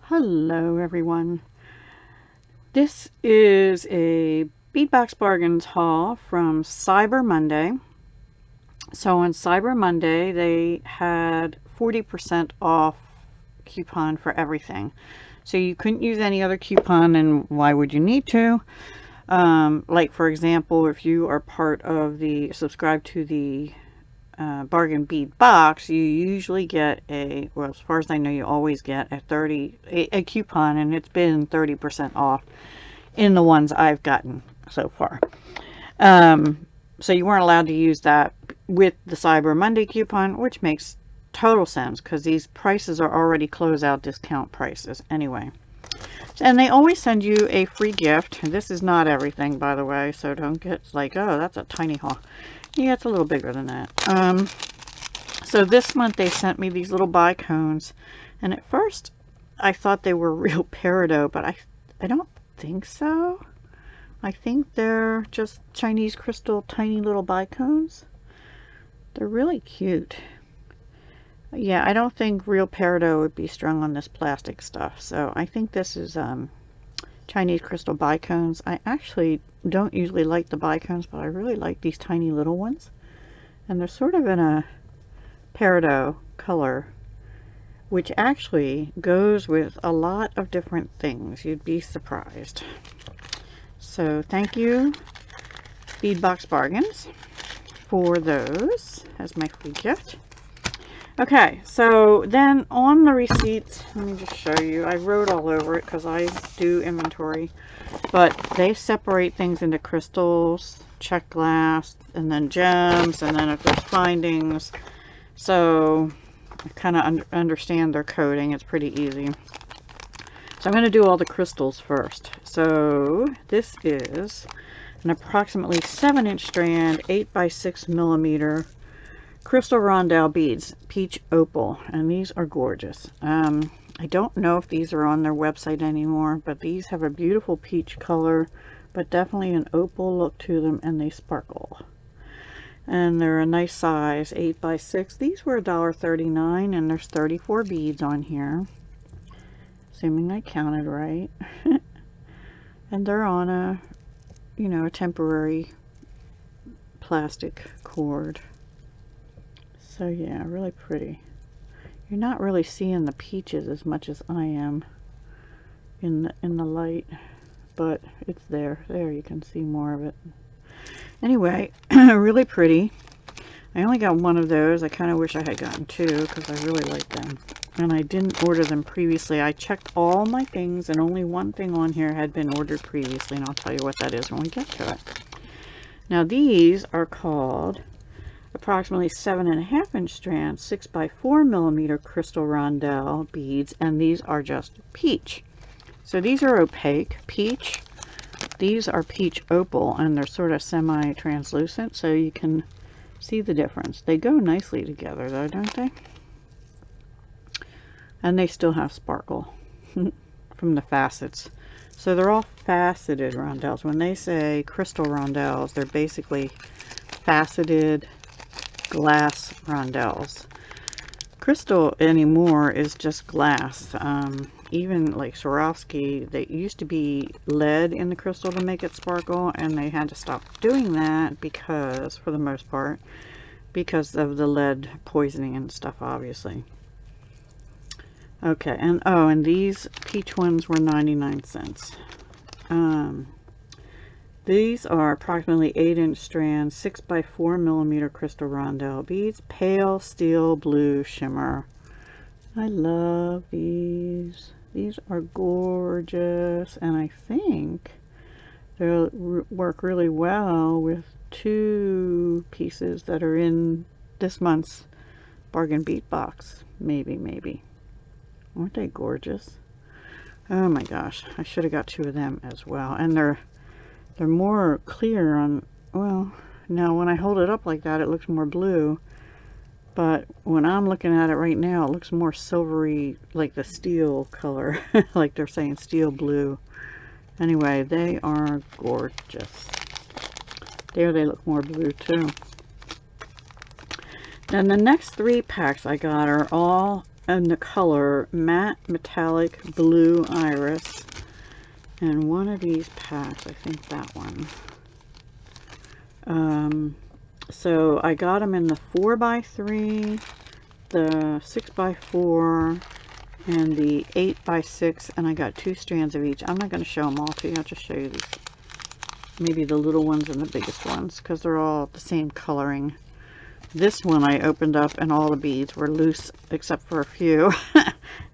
Hello everyone. This is a Beadbox Bargains haul from Cyber Monday. So on Cyber Monday they had 40% off coupon for everything. So you couldn't use any other coupon, and why would you need to? Like for example, if you are part of the subscribe to the bargain bead box, you usually get well, as far as I know, you always get a coupon, and it's been 30% off in the ones I've gotten so far. So you weren't allowed to use that with the Cyber Monday coupon, which makes total sense because these prices are already closeout discount prices anyway. And they always send you a free gift. This is not everything, by the way, so don't get like, oh, that's a tiny haul. Yeah, it's a little bigger than that. So this month they sent me these little bicones, and at first I thought they were real peridot, but I don't think so. I think they're just Chinese crystal tiny little bicones. They're really cute. Yeah, I don't think real peridot would be strung on this plastic stuff, so I think this is Chinese crystal bicones. I actually don't usually like the bicones, but I really like these tiny little ones, and they're sort of in a peridot color, which actually goes with a lot of different things. You'd be surprised. So thank you, Beadbox Bargains, for those as my free gift. Okay, so then on the receipts, let me just show you. I wrote all over it because I do inventory, but they separate things into crystals, check glass, and then gems, and then if there's findings. So I kind of understand their coding. It's pretty easy. So I'm going to do all the crystals first. So this is an approximately 7-inch strand, 8 by 6 millimeter crystal rondelle beads, peach opal, and these are gorgeous. I don't know if these are on their website anymore, but these have a beautiful peach color, but definitely an opal look to them, and they sparkle. And they're a nice size, 8 by 6. These were $1.39, and there's 34 beads on here, assuming I counted right. And they're on a, you know, a temporary plastic cord. So yeah, really pretty. You're not really seeing the peaches as much as I am in the light, but it's there. There, you can see more of it. Anyway, really pretty. I only got one of those. I kind of wish I had gotten two because I really like them. And I didn't order them previously. I checked all my things, and only one thing on here had been ordered previously, and I'll tell you what that is when we get to it. Now these are called approximately 7.5-inch strand, 6 by 4 millimeter crystal rondelle beads, and these are just peach. So these are opaque peach. These are peach opal, and they're sort of semi-translucent, so you can see the difference. They go nicely together though, don't they? And they still have sparkle from the facets. So they're all faceted rondelles. When they say crystal rondelles, they're basically faceted glass rondelles. Crystal anymore is just glass. Even like Swarovski, they used to be lead in the crystal to make it sparkle, and they had to stop doing that because, for the most part, because of the lead poisoning and stuff, obviously. Okay, and oh, and these peach ones were 99 cents. These are approximately 8-inch strands, 6 by 4 millimeter crystal rondelle beads, pale steel blue shimmer. I love these. These are gorgeous, and I think they'll work really well with two pieces that are in this month's bargain bead box. Maybe. Aren't they gorgeous? Oh my gosh, I should have got two of them as well. And they're more clear on, well, now when I hold it up like that, it looks more blue. But when I'm looking at it right now, it looks more silvery, like the steel color, like they're saying steel blue. Anyway, they are gorgeous. There, they look more blue too. Then the next 3 packs I got are all in the color Matte Metallic Blue Iris. And one of these packs, I think that one. So I got them in the 4x3, the 6x4, and the 8x6, and I got 2 strands of each. I'm not going to show them all to you. I'll just show you these. Maybe the little ones and the biggest ones, because they're all the same coloring. This one I opened up and all the beads were loose except for a few.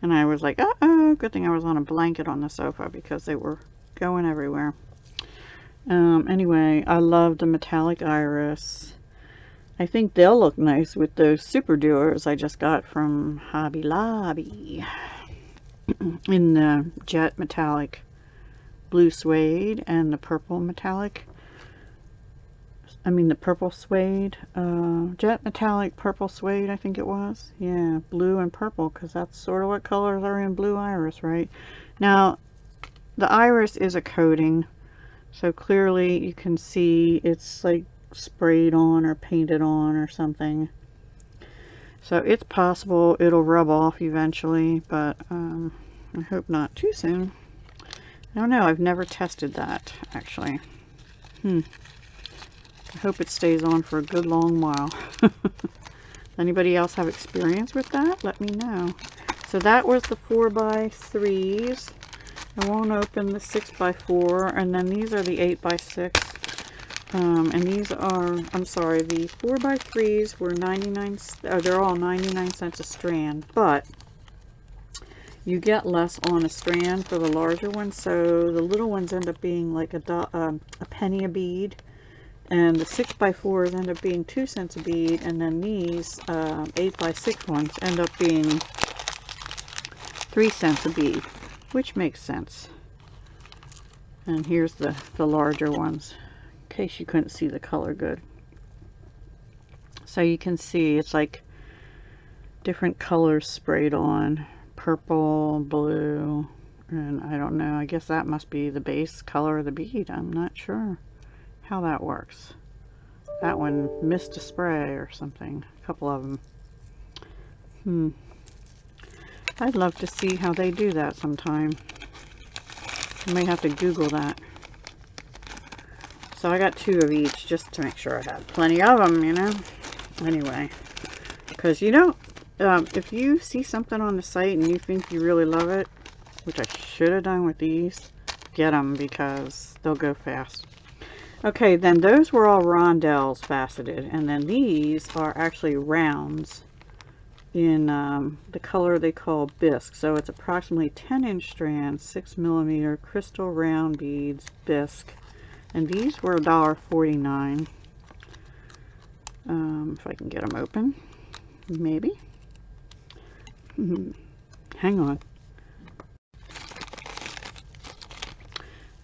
And I was like, uh-oh, good thing I was on a blanket on the sofa because they were going everywhere. Anyway, I love the metallic iris. I think they'll look nice with those super doers I just got from Hobby Lobby. In the jet metallic blue suede and the purple metallic. The purple suede, jet metallic purple suede, I think it was. Yeah, blue and purple, because that's sort of what colors are in blue iris, right? Now, the iris is a coating, so clearly you can see it's like sprayed on or painted on or something. So it's possible it'll rub off eventually, but I hope not too soon. I don't know, I've never tested that, actually. I hope it stays on for a good long while. Anybody else have experience with that? Let me know. So that was the 4x3s. I won't open the 6x4, and then these are the 8x6. And these are, I'm sorry, the 4x3s were 99, they're all 99 cents a strand, but you get less on a strand for the larger ones, so the little ones end up being like a penny a bead. And the 6x4s end up being 2 cents a bead, and then these 8x6 ones end up being 3 cents a bead, which makes sense. And here's the larger ones, in case you couldn't see the color good. So you can see it's like different colors sprayed on, purple, blue, and I don't know, I guess that must be the base color of the bead. I'm not sure how that works. That one missed a spray or something, a couple of them. I'd love to see how they do that sometime. I may have to Google that. So I got 2 of each just to make sure I had plenty of them, you know. Anyway, because you know, if you see something on the site and you think you really love it, which I should have done with these, get them because they'll go fast. Okay, then those were all rondelles faceted, and then these are actually rounds in the color they call bisque. So it's approximately 10-inch strands, 6mm crystal round beads, bisque, and these were $1.49. If I can get them open, maybe. Hang on.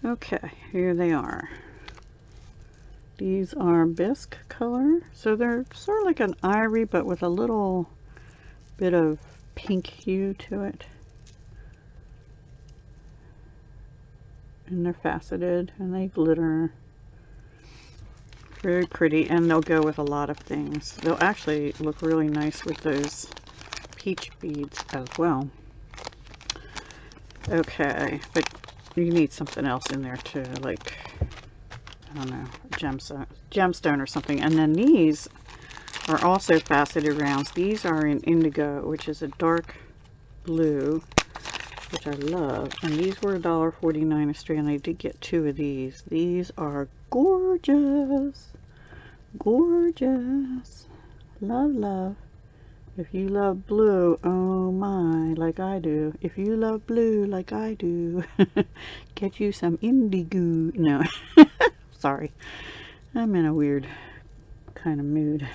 Okay, here they are. These are bisque color, so they're sort of like an ivory, but with a little bit of pink hue to it. And they're faceted, and they glitter. Very pretty, and they'll go with a lot of things. They'll actually look really nice with those peach beads as well. Okay, but you need something else in there too, like, I don't know, gemstone or something. And then these are also faceted rounds. These are in indigo, which is a dark blue, which I love. And these were $1.49 a strand. I did get 2 of these. These are gorgeous. Gorgeous. Love, love. If you love blue, oh my, like I do. If you love blue like I do, get you some indigo. No. Sorry, I'm in a weird kind of mood.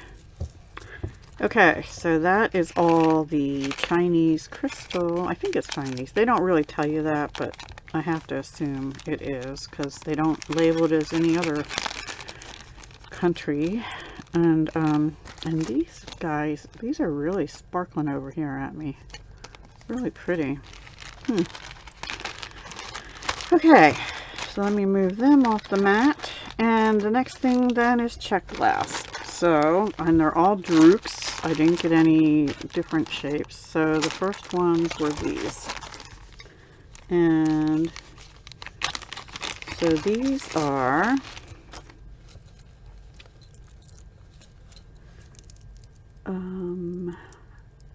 Okay, so that is all the Chinese crystal. I think it's Chinese. They don't really tell you that, but I have to assume it is because they don't label it as any other country. And these guys, these are really sparkling over here at me. Really pretty. Okay, so let me move them off the mat. And the next thing then is check glass. So, and they're all drooks. I didn't get any different shapes. So the first ones were these. And so these are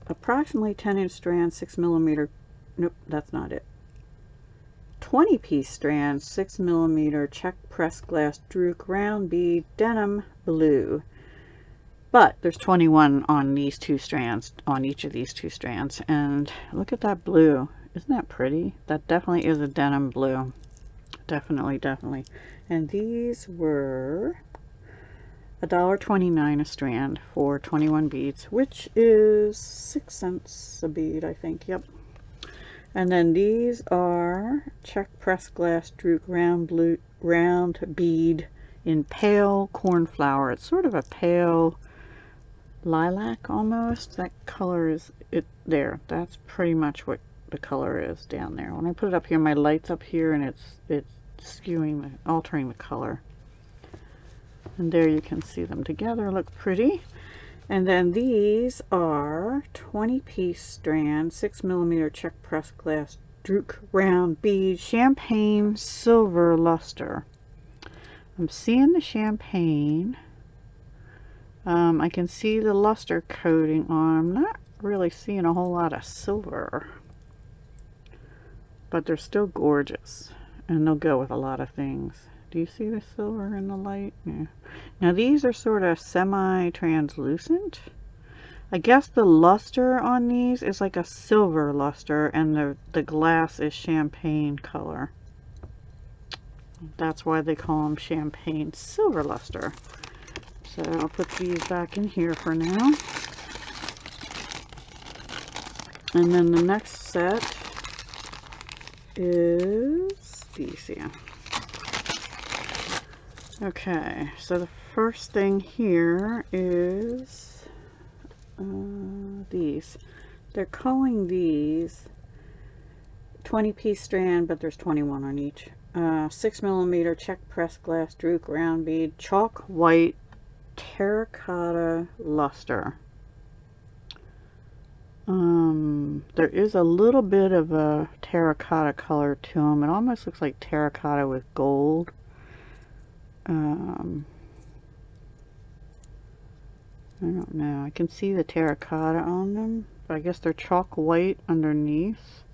approximately 10-inch strand, 6mm. Nope, that's not it. 20-piece strand, 6mm check press glass Houck round bead denim blue. But there's 21 on these two strands, on each of these two strands. And look at that blue. Isn't that pretty? That definitely is a denim blue. Definitely, definitely. And these were $1.29 a strand for 21 beads, which is 6 cents a bead, I think. Yep. And then these are check press glass Houck round bead in pale cornflower. It's sort of a pale lilac almost. That color is it there. That's pretty much what the color is down there. When I put it up here, my light's up here, and it's skewing, altering the color. And there you can see them together. Look pretty. And then these are 20-piece strand, 6mm check press glass Houck round bead champagne silver luster. I'm seeing the champagne. I can see the luster coating on. I'm not really seeing a whole lot of silver, but they're still gorgeous, and they'll go with a lot of things. Do you see the silver in the light? Yeah. Now these are sort of semi-translucent. I guess the luster on these is like a silver luster, and the glass is champagne color. That's why they call them champagne silver luster. So I'll put these back in here for now. And then the next set is these here. Okay, so the first thing here is these. They're calling these 20-piece strand, but there's 21 on each. 6mm check press glass Houck round bead chalk white terracotta luster. There is a little bit of a terracotta color to them. It almost looks like terracotta with gold. I don't know. I can see the terracotta on them, but I guess they're chalk white underneath.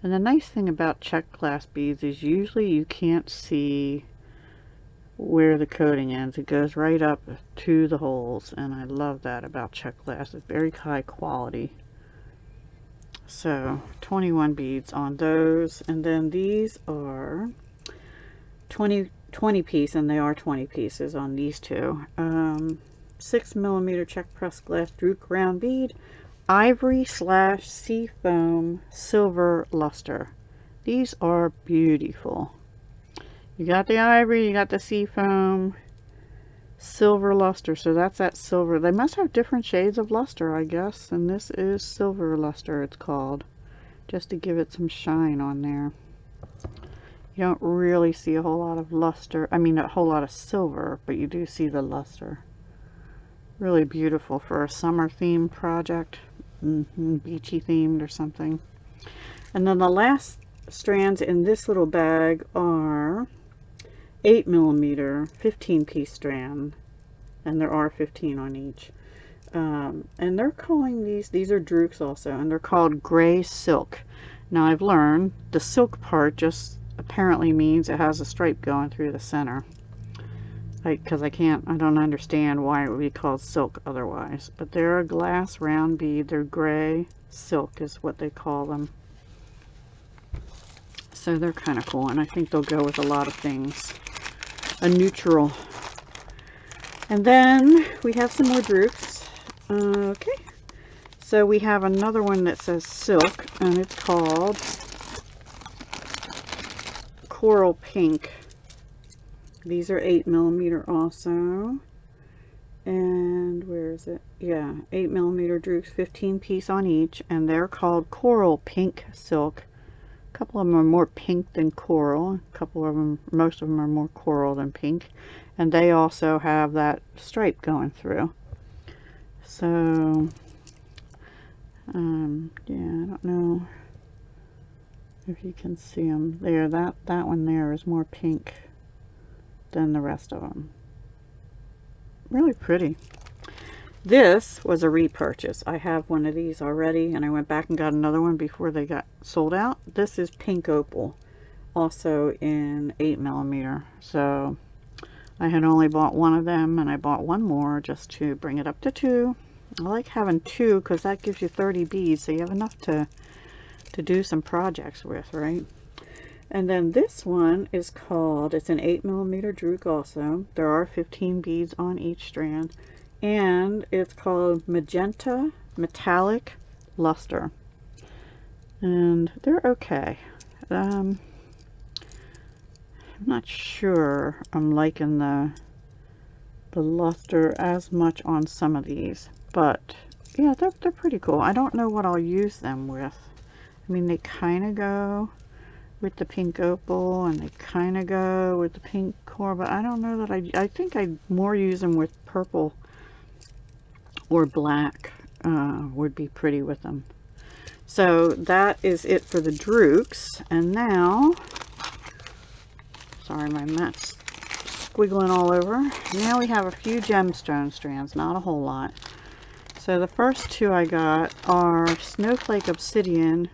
And the nice thing about check glass beads is usually you can't see where the coating ends. It goes right up to the holes, and I love that about check glass. It's very high quality. So 21 beads on those, and then these are 20 piece, and they are 20 pieces on these two. 6mm check press glass Houck round bead ivory / sea foam silver luster. These are beautiful. You got the ivory, you got the sea foam silver luster. So that's that silver. They must have different shades of luster, I guess, and this is silver luster, it's called, just to give it some shine on there. You don't really see a whole lot of luster, I mean a whole lot of silver, but you do see the luster. Really beautiful for a summer themed project, beachy themed or something. And then the last strands in this little bag are 8mm 15-piece strand, and there are 15 on each. And they're calling these are Houcks also, and they're called gray silk. Now I've learned the silk part just apparently means it has a stripe going through the center. Because I don't understand why it would be called silk otherwise. But they're a glass round bead. They're gray silk is what they call them. So they're kind of cool, and I think they'll go with a lot of things. A neutral. And then we have some more Houcks. Okay. So we have another one that says silk, and it's called Coral Pink. These are 8mm also. And where is it? Yeah, 8mm Houcks, 15 piece on each, and they're called Coral Pink Silk. A couple of them are more pink than coral. A couple of them, most of them are more coral than pink. And they also have that stripe going through. So, yeah, I don't know if you can see them there. That one there is more pink than the rest of them. Really pretty. This was a repurchase. I have one of these already, and I went back and got another one before they got sold out. This is pink opal, also in 8mm. So I had only bought one of them, and I bought one more just to bring it up to 2. I like having 2 because that gives you 30 beads, so you have enough to do some projects with, right? And then this one is called, it's an 8mm drook also. There are 15 beads on each strand. And it's called Magenta Metallic Luster. And they're okay. I'm not sure I'm liking the luster as much on some of these. But yeah, they're pretty cool. I don't know what I'll use them with. I mean, they kind of go with the pink opal, and they kind of go with the pink core, but I don't know that I think I'd more use them with purple or black. Would be pretty with them. So that is it for the drooks. And now, sorry, my mat's squiggling all over. Now we have a few gemstone strands, not a whole lot. So the first 2 I got are Snowflake Obsidian.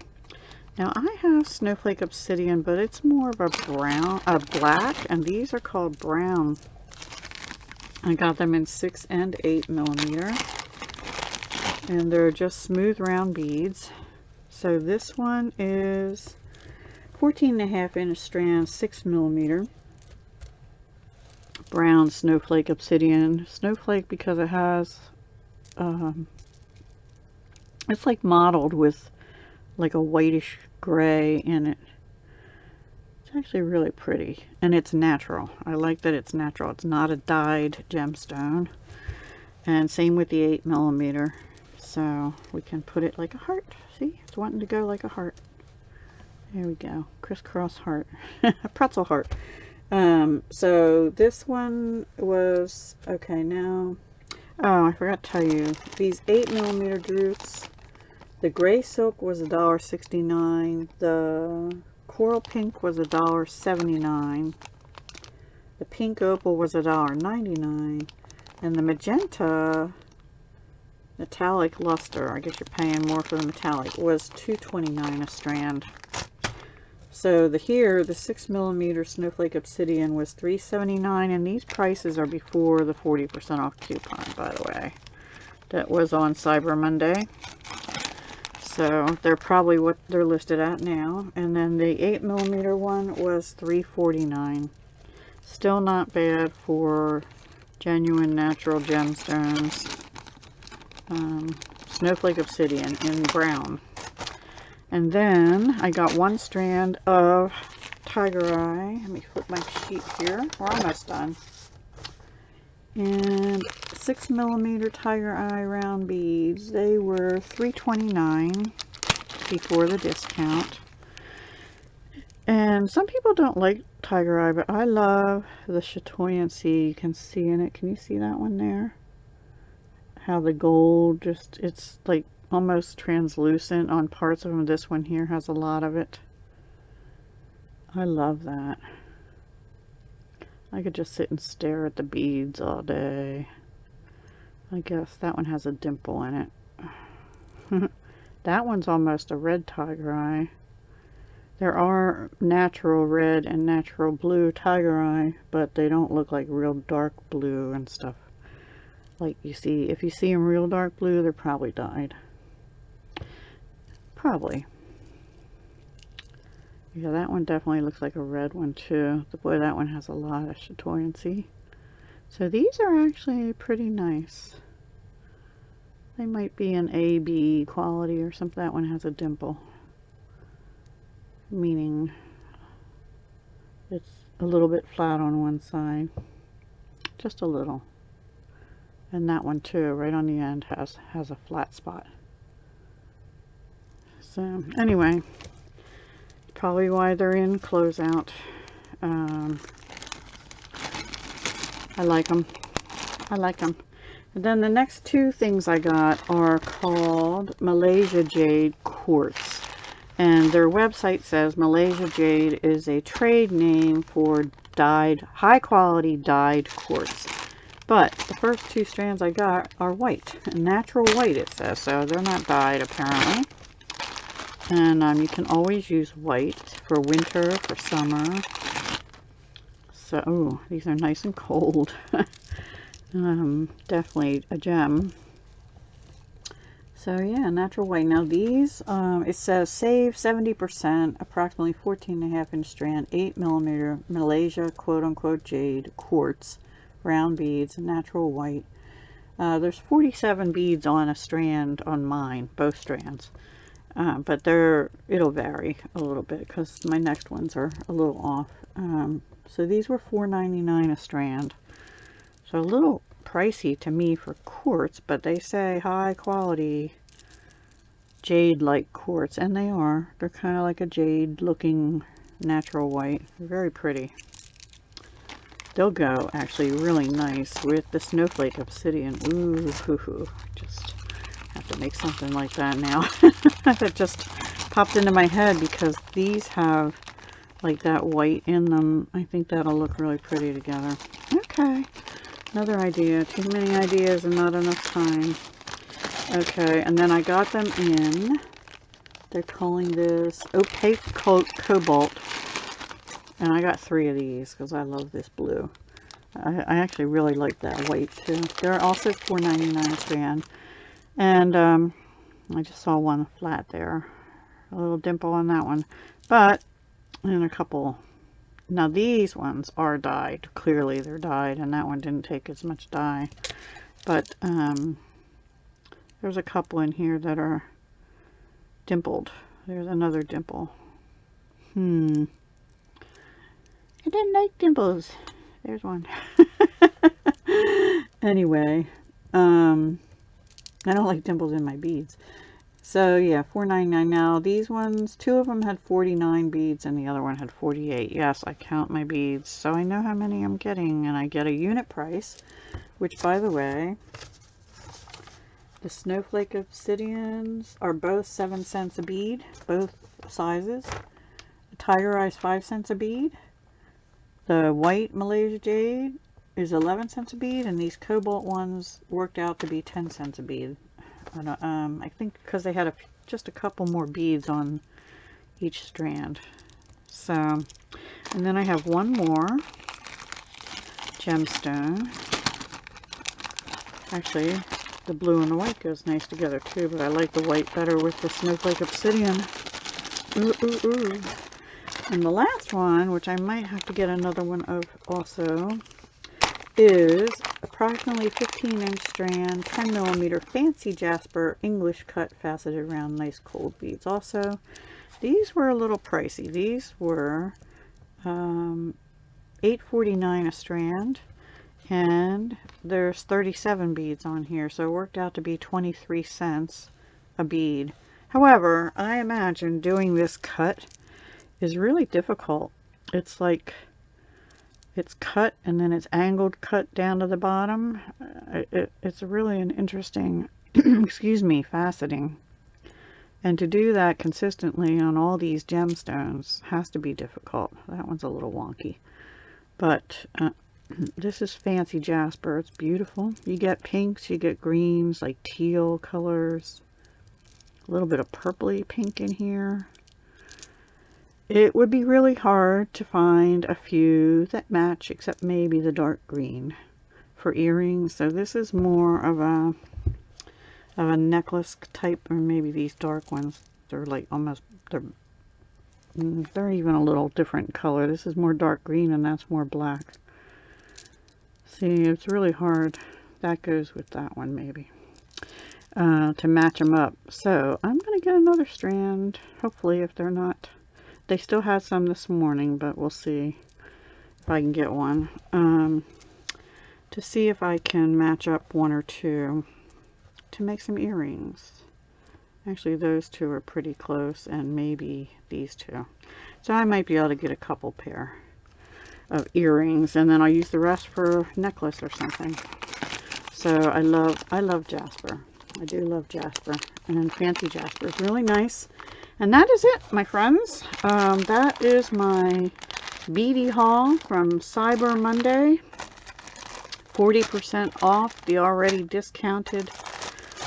Now I have Snowflake Obsidian, but it's more of a black, and these are called brown. I got them in 6 and 8mm, and they're just smooth round beads. So this one is 14.5-inch strand, 6mm, brown Snowflake Obsidian. Snowflake because it has, it's like mottled with like a whitish gray in it. It's actually really pretty, and it's natural. I like that it's natural. It's not a dyed gemstone. And same with the 8mm. So we can put it like a heart. See, it's wanting to go like a heart. There we go, crisscross heart. A pretzel heart. So this one was okay. Now, oh, I forgot to tell you, these 8mm drooks, the gray silk was $1.69. The coral pink was $1.79. The pink opal was $1.99. And the magenta metallic luster, I guess you're paying more for the metallic, was $2.29 a strand. So the 6mm Snowflake Obsidian was $3.79, and these prices are before the 40% off coupon, by the way. That was on Cyber Monday. So they're probably what they're listed at now. And then the 8mm one was $3.49. Still not bad for genuine natural gemstones. Snowflake Obsidian in brown. And then I got one strand of Tiger Eye. Let me flip my sheet here. We're almost done. And 6mm Tiger Eye round beads. They were $3.29 before the discount. And some people don't like Tiger Eye, but I love the chatoyancy you can see in it. Can you see that one there? How the gold just, it's like almost translucent on parts of them. This one here has a lot of it. I love that. I could just sit and stare at the beads all day. I guess that one has a dimple in it. That one's almost a red Tiger Eye. There are natural red and natural blue Tiger Eye, but they don't look like real dark blue and stuff. Like you see, if you see them real dark blue, they're probably dyed. Probably. Yeah, that one definitely looks like a red one too. Boy, that one has a lot of chatoyancy. So these are actually pretty nice. They might be an AB quality or something. That one has a dimple, meaning it's a little bit flat on one side. Just a little. And that one too, right on the end, has a flat spot. So anyway, probably why they're in closeout. I like them. I like them. And then the next two things I got are called Malaysia Jade Quartz. And their website says Malaysia Jade is a trade name for dyed, high quality dyed quartz. But the first two strands I got are white, natural white it says, so they're not dyed apparently. And you can always use white for winter, for summer. So, ooh, these are nice and cold. Definitely a gem. So yeah, natural white. Now these, it says save 70%, approximately 14.5-inch strand, 8mm Malaysia quote-unquote jade quartz, round beads, natural white. There's 47 beads on a strand on mine, both strands. But it'll vary a little bit because my next ones are a little off. So these were $4.99 a strand. So a little pricey to me for quartz, but they say high quality jade like quartz, and they are. They're kind of like a jade looking natural white. They're very pretty. They'll go actually really nice with the snowflake obsidian. Ooh, hoo hoo. Just have to make something like that now. That just popped into my head because these have like that white in them. I think that'll look really pretty together. Okay, another idea. Too many ideas and not enough time. Okay, and then I got them in, they're calling this Opaque Cobalt, and I got 3 of these because I love this blue. I actually really like that white too. They're also $4.99 a strand, and I just saw one flat there, a little dimple on that one, but in a couple. Now these ones are dyed. Clearly they're dyed, and that one didn't take as much dye, but there's a couple in here that are dimpled. There's another dimple. I didn't like dimples. There's one. Anyway, I don't like dimples in my beads. So yeah, $4.99. Now these ones, 2 of them had 49 beads and the other one had 48. Yes, I count my beads, so I know how many I'm getting, and I get a unit price, which, by the way, the snowflake obsidians are both 7 cents a bead, both sizes. The tiger eye is 5 cents a bead. The white Malaysia jade is 11 cents a bead, and these cobalt ones worked out to be 10 cents a bead. I think because they had just a couple more beads on each strand. So, and then I have one more gemstone. Actually, the blue and the white goes nice together too, but I like the white better with the snowflake obsidian. Ooh, ooh, ooh. And the last one, which I might have to get another one of also, is approximately 15-inch strand, 10mm fancy Jasper English cut faceted round nice cold beads. Also, these were a little pricey. These were $8.49 a strand, and there's 37 beads on here, so it worked out to be 23 cents a bead. However, I imagine doing this cut is really difficult. It's like it's cut and then it's angled cut down to the bottom. It's really an interesting excuse me, faceting, and to do that consistently on all these gemstones has to be difficult. That one's a little wonky, but this is fancy Jasper. It's beautiful. You get pinks, you get greens, like teal colors, a little bit of purpley pink in here. It would be really hard to find a few that match, except maybe the dark green for earrings. So this is more of a necklace type, or maybe these dark ones. They're like almost, they're even a little different color. This is more dark green and that's more black. See, it's really hard. That goes with that one maybe, to match them up. So I'm going to get another strand, hopefully, if they're not. They still had some this morning, but we'll see if I can get one, to see if I can match up 1 or 2 to make some earrings. Actually, those 2 are pretty close, and maybe these 2. So I might be able to get a couple pair of earrings, and then I'll use the rest for necklace or something. So I love Jasper. I do love Jasper. And Fancy Jasper is really nice. And that is it, my friends. That is my beady haul from Cyber Monday. 40% off the already discounted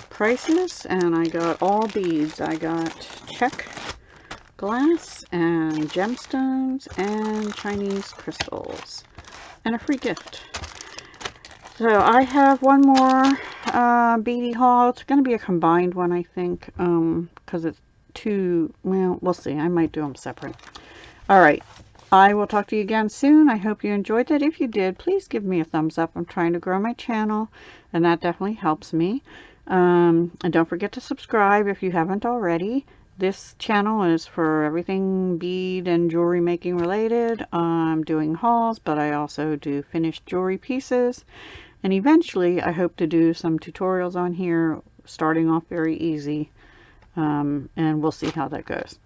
prices. And I got all beads. I got check glass and gemstones and Chinese crystals. And a free gift. So I have one more beady haul. It's going to be a combined one, I think, because it's two. Well, we'll see. I might do them separate. All right. I will talk to you again soon. I hope you enjoyed it. If you did, please give me a thumbs up. I'm trying to grow my channel, and that definitely helps me. And don't forget to subscribe if you haven't already. This channel is for everything bead and jewelry making related. I'm doing hauls, but I also do finished jewelry pieces. And eventually, I hope to do some tutorials on here, starting off very easy. And we'll see how that goes.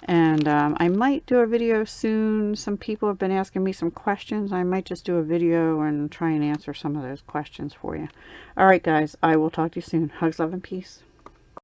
And I might do a video soon. Some people have been asking me some questions. I might just do a video and try and answer some of those questions for you. All right, guys. I will talk to you soon. Hugs, love, and peace.